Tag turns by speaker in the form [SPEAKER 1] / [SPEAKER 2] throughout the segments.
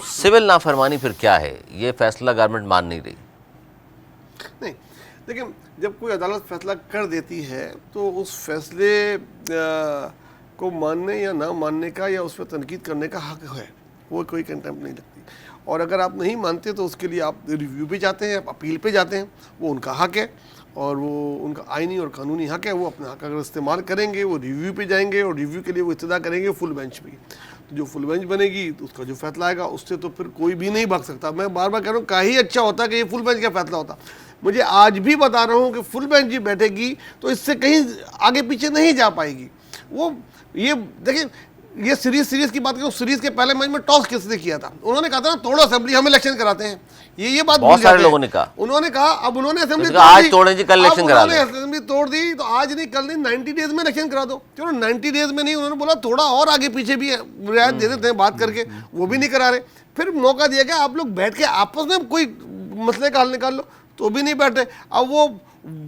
[SPEAKER 1] Civil नाफरमानी फिर क्या है? ये फैसला गवर्नमेंट मान नहीं रही।
[SPEAKER 2] नहीं, लेकिन जब कोई अदालत फैसला कर देती है तो उस फैसले को मानने या ना मानने का या उस पर तनकीद करने का हक है, वो कोई कंटेम्प्ट नहीं लगती। और अगर आप नहीं मानते तो उसके लिए आप रिव्यू पे जाते हैं, आप अपील पे जाते हैं, वो उनका हक है और वो उनका आइनी और कानूनी हक है। वो अपना हक अगर इस्तेमाल करेंगे, वो रिव्यू पे जाएंगे और रिव्यू के लिए वो इब्तिदा करेंगे फुल बेंच पे। तो जो फुल बेंच बनेगी तो उसका जो फैसला आएगा उससे तो फिर कोई भी नहीं भाग सकता। मैं बार बार कह रहा हूँ, का ही अच्छा होता कि ये फुल बेंच का फैसला होता। मुझे आज भी बता रहा हूँ कि फुल बेंच जी बैठेगी तो इससे कहीं आगे पीछे नहीं जा पाएगी। वो ये देखिए, ये सीरीज की बात करें, सीरीज के पहले मैच में टॉस किसने किया था? उन्होंने कहा था ना तोड़ो असेंबली, हम इलेक्शन कराते हैं। ये बात
[SPEAKER 1] बहुत सारे लोगों ने कहा,
[SPEAKER 2] उन्होंने कहा अब उन्होंने असेंबली
[SPEAKER 1] आज तोड़े जी, कल इलेक्शन करा लो।
[SPEAKER 2] असेंबली तोड़ दी तो आज नहीं कल नहीं 90 डेज में इलेक्शन करा दो। चलो 90 डेज में नहीं, उन्होंने बोला थोड़ा और आगे पीछे भी रियायत दे देते हैं बात करके, वो भी नहीं करा रहे। फिर मौका दिया गया आप लोग बैठ के आपस में कोई मसले का हल निकाल लो, तो भी नहीं बैठे। अब वो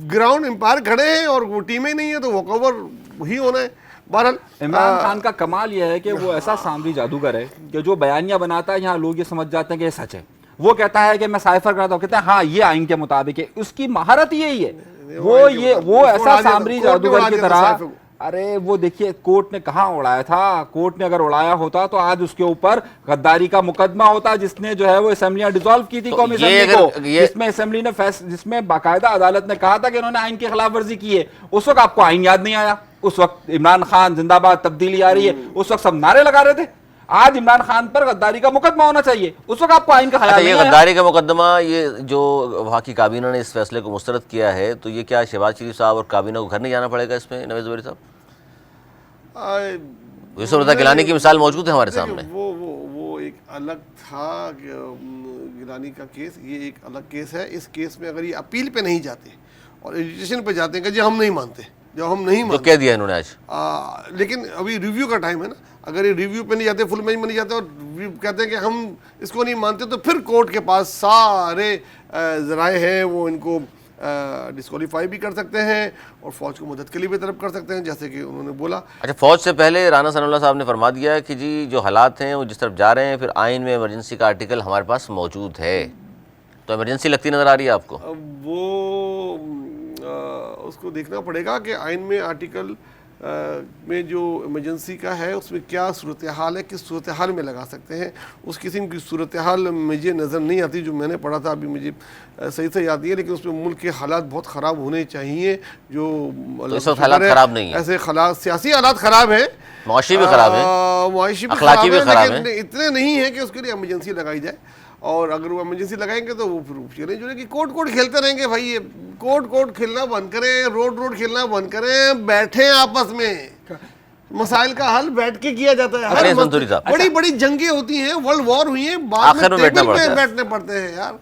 [SPEAKER 2] ग्राउंड एम्पायर खड़े हैं और वो टीमें नहीं है तो वो कवर ही होना है। बहरहाल
[SPEAKER 3] इमरान खान का कमाल यह है कि वो ऐसा सामरी जादूगर है कि जो बयानियां बनाता है यहाँ लोग ये समझ जाते हैं कि ये सच है। वो कहता है कि मैं साइफर कराता हूँ, कहते हैं हाँ ये आइन के मुताबिक है। उसकी महारत यही है। वो ऐसा सामरी जादूगर की तरह, अरे वो देखिए कोर्ट ने कहाँ उड़ाया था। कोर्ट ने अगर उड़ाया होता तो आज उसके ऊपर गद्दारी का मुकदमा होता, जिसने जो है वो असेंबलियां डिसॉल्व की थी, कौमी असेंबली को, जिसमें असेंबली ने जिसमें बाकायदा अदालत ने कहा था कि इन्होंने आइन की खिलाफ वर्जी की है। उस वक्त आपको आइन याद नहीं आया? उस वक्त इमरान खान जिंदाबाद, तब्दीली आ रही है, उस वक्त सब नारे लगा रहे थे। आज इमरान खान पर गद्दारी का मुकदमा होना चाहिए, उस वक्त आपको आइन का ख्याल
[SPEAKER 1] ये गद्दारी का मुकदमा, ये जो वहाँ की काबीना ने इस फैसले को मुस्तरद किया है, तो ये क्या शहबाज शरीफ साहब और काबीना को घर नहीं जाना पड़ेगा इसमें? नवाज ज़ुबैरी साहब, यूसुफ गिलानी की मिसाल मौजूद है हमारे सामने।
[SPEAKER 2] वो एक अलग था गिलानी का केस, ये एक अलग केस है। इस केस में अगर ये अपील पे नहीं जाते और एजुकेशन पे जाते हैं कि जी हम नहीं मानते, जब हम नहीं मानते,
[SPEAKER 1] तो कह दिया इन्होंने आज।
[SPEAKER 2] लेकिन अभी रिव्यू का टाइम है ना। अगर ये रिव्यू पे नहीं जाते, फुल बेंच में नहीं जाते और कहते हैं कि हम इसको नहीं मानते, तो फिर कोर्ट के पास सारे ज़राए हैं, वो इनको डिस्क्वालीफाई भी कर सकते हैं और फौज को मदद के लिए भी तरफ कर सकते हैं, जैसे कि उन्होंने बोला।
[SPEAKER 1] अच्छा, फौज से पहले राना सनाउल्लाह साहब ने फरमा दिया कि जी जो हालात हैं वो जिस तरफ जा रहे हैं, फिर आइन में इमरजेंसी का आर्टिकल हमारे पास मौजूद है। तो इमरजेंसी लगती नजर आ रही है आपको?
[SPEAKER 2] वो उसको देखना पड़ेगा कि आइन में आर्टिकल में जो इमरजेंसी का है उसमें क्या सूरत हाल है, किस सूरत हाल में लगा सकते हैं। उस किस्म की सूरत हाल मुझे नज़र नहीं आती जो मैंने पढ़ा था, अभी मुझे सही से याद नहीं है, लेकिन उसमें मुल्क के हालात बहुत ख़राब होने चाहिए। जो
[SPEAKER 1] तो इस वक्त हालात ख़राब नहीं है,
[SPEAKER 2] ऐसे सियासी हालात ख़राब है,
[SPEAKER 1] मुआशी भी ख़राब है,
[SPEAKER 2] मुआशी भी
[SPEAKER 1] अखलाकी भी
[SPEAKER 2] ख़राब है, इतने नहीं है कि उसके लिए इमरजेंसी लगाई जाए। और अगर वो इमरजेंसी लगाएंगे तो वो फिर चैलेंज होगी, कोर्ट खेलते रहेंगे भाई। ये कोर्ट खेलना बंद करें, रोड खेलना बंद करें, बैठे आपस में, मसाइल का हल बैठ के किया जाता है। बड़ी बड़ी जंगें होती हैं, वर्ल्ड वॉर हुई है, बाद में टेबल पे बैठने पड़ते हैं यार।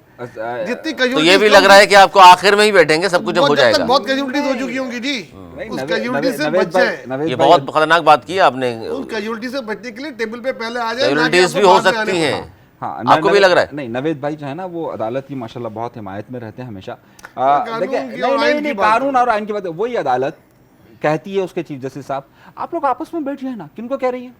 [SPEAKER 2] जितनी
[SPEAKER 1] तो ये भी लग रहा है कि आपको आखिर में ही बैठेंगे, सब कुछ जब हो जाएगा।
[SPEAKER 2] बहुत कैजुअलिटीज हो चुकी होंगी जी, उस कैजुअलिटी से बचे।
[SPEAKER 1] ये बहुत खतरनाक बात की आपने।
[SPEAKER 2] उस कैजुअलिटी से बचने के लिए टेबल पे पहले आ जाए।
[SPEAKER 1] कैजुअलिटीज भी हो सकती हैं।
[SPEAKER 3] हाँ,
[SPEAKER 1] आपको भी लग रहा है?
[SPEAKER 3] नहीं, नवेद भाई जो है ना वो अदालत की माशाल्लाह बहुत हिमायत में रहते हैं हमेशा। नहीं, कानून और आइन की बात, वही अदालत कहती है उसके चीफ जस्टिस साहब, आप लोग आपस में बैठ जाए ना। किनको कह रही है?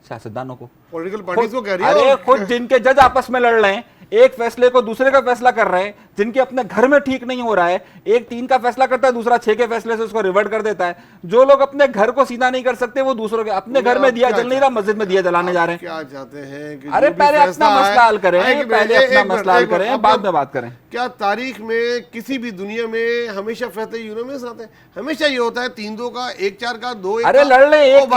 [SPEAKER 3] सियासतदानों को,
[SPEAKER 2] पॉलिटिकल पार्टीज को कह रही है।
[SPEAKER 3] अरे खुद जिनके जज आपस में लड़ रहे हैं, एक फैसले को दूसरे का फैसला कर रहे हैं, जिनके अपने घर में ठीक नहीं हो रहा है, एक 3 का फैसला करता है, दूसरा 6 के फैसले से उसको रिवर्ट कर देता है। जो लोग अपने घर को सीधा नहीं कर सकते वो दूसरों के अपने घर में दिया जल नहीं रहा, मस्जिद में दिया जलाने जा रहे हैं।
[SPEAKER 2] क्या चाहते हैं कि
[SPEAKER 3] अरे पहले अपना मसला हल करें, पहले अपना मसला हल करें, बाद में बात करें।
[SPEAKER 2] क्या तारीख में किसी भी दुनिया में हमेशा फैसले यूनानिमस आते हैं? हमेशा ये होता है 3-2 का, 1-4 का, 2-1।
[SPEAKER 3] अरे लड़ ले, एक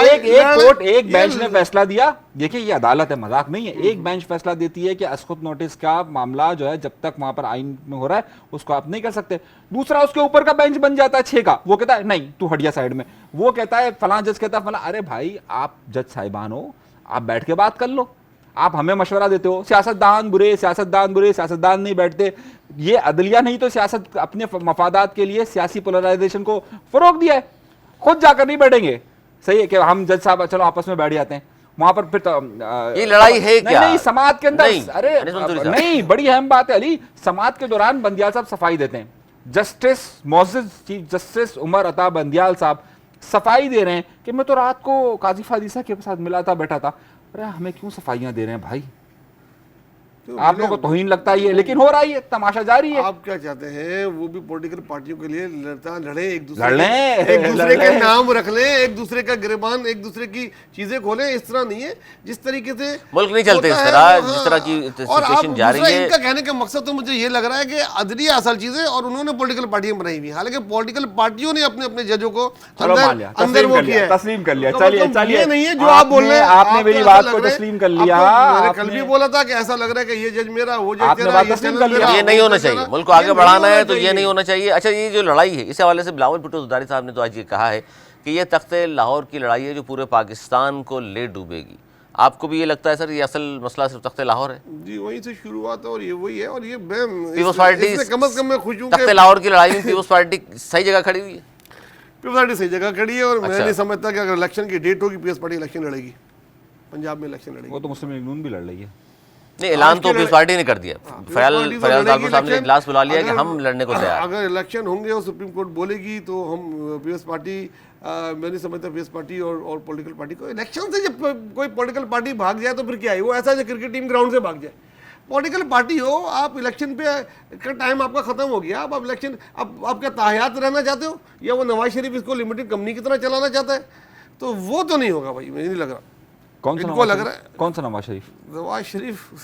[SPEAKER 3] कोर्ट, एक बेंच ने फैसला दिया। देखिए ये अदालत है, मजाक नहीं है। एक बेंच फैसला देती है कि अस्कुत नोटिस का मामला जो है जब तक वहां पर आइन में हो रहा है उसको आप नहीं कर सकते। दूसरा उसके ऊपर का बेंच बन जाता है 6 का, वो कहता है नहीं तू हटिया साइड में। वो कहता है फलां जज कहता है फलां। अरे भाई आप जज साहिबान हो, आप बैठ के बात कर लो। आप हमें मशवरा देते हो सियासतदान बुरे, सियासतदान नहीं बैठते। ये अदलिया नहीं तो सियासत अपने मफादात के लिए सियासी पोलराइजेशन को फरोग दिया है, खुद जाकर नहीं बैठेंगे। सही है कि हम जज साहब चलो आपस में बैठ जाते हैं वहां पर, फिर
[SPEAKER 1] ये लड़ाई है क्या?
[SPEAKER 3] नहीं समाज के अंदर अरे नहीं, बड़ी अहम बात है अली। समाज के दौरान बंदियाल साहब सफाई देते हैं, justice मोअज़्ज़ज़ chief justice Umar Ata Bandial साहब सफाई दे रहे हैं कि मैं तो रात को काजी फादीसा के साथ मिला था, बैठा था। अरे हमें क्यों सफाइयां दे रहे हैं भाई? आप लोगों को तौहीन लगता ही है, लेकिन हो रहा ही है, तमाशा जारी है।
[SPEAKER 2] आप क्या चाहते हैं, वो भी पॉलिटिकल पार्टियों के लिए लड़े, एक
[SPEAKER 3] लड़
[SPEAKER 2] दूसरे के
[SPEAKER 3] लें।
[SPEAKER 2] नाम रख लें, एक दूसरे का गिरबान, एक दूसरे की चीजें खोलें। इस तरह नहीं है जिस तरीके से
[SPEAKER 1] मुल्क नहीं चलते इस
[SPEAKER 2] होता है
[SPEAKER 1] तरह,
[SPEAKER 2] वो,
[SPEAKER 1] जिस तरह की
[SPEAKER 2] और आप
[SPEAKER 1] सिचुएशन जा
[SPEAKER 2] दूसरा
[SPEAKER 1] रही है।
[SPEAKER 2] इनका कहने का मकसद तो मुझे ये लग रहा है कि अदलिया असल चीज है और उन्होंने पॉलिटिकल पार्टियां बनाई हुई, हालांकि पॉलिटिकल पार्टियों ने अपने अपने जजों को
[SPEAKER 3] चलो मान लिया,
[SPEAKER 2] अंदर वो किया है।
[SPEAKER 3] तस्लीम कर लिया।
[SPEAKER 2] तो
[SPEAKER 3] चलिए
[SPEAKER 2] मतलब
[SPEAKER 3] चलिए,
[SPEAKER 2] ये नहीं है जो आप बोल रहे हैं,
[SPEAKER 3] आपने
[SPEAKER 2] आपको
[SPEAKER 3] मेरी
[SPEAKER 2] ऐसा
[SPEAKER 3] बात
[SPEAKER 2] लग
[SPEAKER 3] को
[SPEAKER 2] रहा है,
[SPEAKER 3] तस्लीम कर लिया।
[SPEAKER 2] मैंने कल
[SPEAKER 3] आपने-
[SPEAKER 2] भी बोला था कि ऐसा लग रहा है कि ये जज मेरा, वो जज
[SPEAKER 3] आपने
[SPEAKER 2] तेरा,
[SPEAKER 3] बात
[SPEAKER 2] ये
[SPEAKER 3] तस्लीम
[SPEAKER 2] चैनल
[SPEAKER 3] कर लिया।
[SPEAKER 2] मेरा,
[SPEAKER 1] ये
[SPEAKER 2] वो
[SPEAKER 1] नहीं होना
[SPEAKER 2] चैनल
[SPEAKER 1] चाहिए,
[SPEAKER 2] मेरा।
[SPEAKER 1] मुल्क को आगे
[SPEAKER 2] ये नहीं
[SPEAKER 1] बढ़ाना है
[SPEAKER 2] होना
[SPEAKER 1] तो ये
[SPEAKER 2] चाहिए।
[SPEAKER 1] नहीं होना चाहिए। अच्छा, ये जो लड़ाई है, इस हवाले से बिलावल भुट्टो ज़रदारी साहब ने तो आज ये कहा है कि ये तख्ते लाहौर की लड़ाई है जो पूरे पाकिस्तान को ले डूबेगी। आपको भी ये लगता है सर, ये असल मसला सिर्फ तख्ते लाहौर है?
[SPEAKER 2] जी वहीं से शुरुआत है और ये वही है। और ये
[SPEAKER 1] पीपल्स पार्टी
[SPEAKER 2] इसमें कम से कम मैं खुश हूँ
[SPEAKER 1] तख्ते
[SPEAKER 2] कि
[SPEAKER 1] लाहौर की लड़ाई में पीपल्स पार्टी सही जगह खड़ी हुई है।
[SPEAKER 2] पीपल्स पार्टी सही जगह खड़ी है और मैं
[SPEAKER 1] अच्छा।
[SPEAKER 2] नहीं समझता कि अगर इलेक्शन की डेट होगी पीपल्स पार्टी इलेक्शन लड़ेगी, पंजाब में इलेक्शन लड़ेगी।
[SPEAKER 3] वो तो मुस्लिम लीग नून भी लड़ रही है।
[SPEAKER 1] नहीं, ऐलान
[SPEAKER 2] आज
[SPEAKER 1] तो
[SPEAKER 2] की
[SPEAKER 1] पीपल्स
[SPEAKER 2] लड़ाई-
[SPEAKER 1] पार्टी ने कर दिया। फयाल
[SPEAKER 2] पार्टी तो
[SPEAKER 1] फयाल
[SPEAKER 2] लड़ेगी
[SPEAKER 1] साहब ने
[SPEAKER 2] इलेक्शन।
[SPEAKER 1] इजलास बुला लिया कि
[SPEAKER 2] अगर-
[SPEAKER 1] हम लड़ने को तैयार हैं।
[SPEAKER 2] अगर इलेक्शन होंगे और सुप्रीम कोर्ट बोलेगी तो हम पीपल्स पार्टी, मैं नहीं समझता पीपल्स पार्टी और पॉलिटिकल पार्टी को इलेक्शन से जब कोई पॉलिटिकल पार्टी भाग जाए तो फिर क्या है, वो ऐसा है जो क्रिकेट टीम ग्राउंड से भाग जाए। पॉलिटिकल पार्टी हो आप, इलेक्शन पे का टाइम आपका खत्म हो गया, अब इलेक्शन, अब आप क्या ताहयात रहना चाहते हो या वो नवाज शरीफ इसको लिमिटेड कंपनी की तरह चलाना चाहता है? तो वो तो नहीं होगा भाई, मुझे नहीं लग रहा।
[SPEAKER 3] कौन सा
[SPEAKER 2] इनको
[SPEAKER 3] नवाज
[SPEAKER 2] लग
[SPEAKER 3] शरीफ?
[SPEAKER 2] रहा है
[SPEAKER 3] कौन सा नवाज शरीफ?
[SPEAKER 2] नवाज शरीफ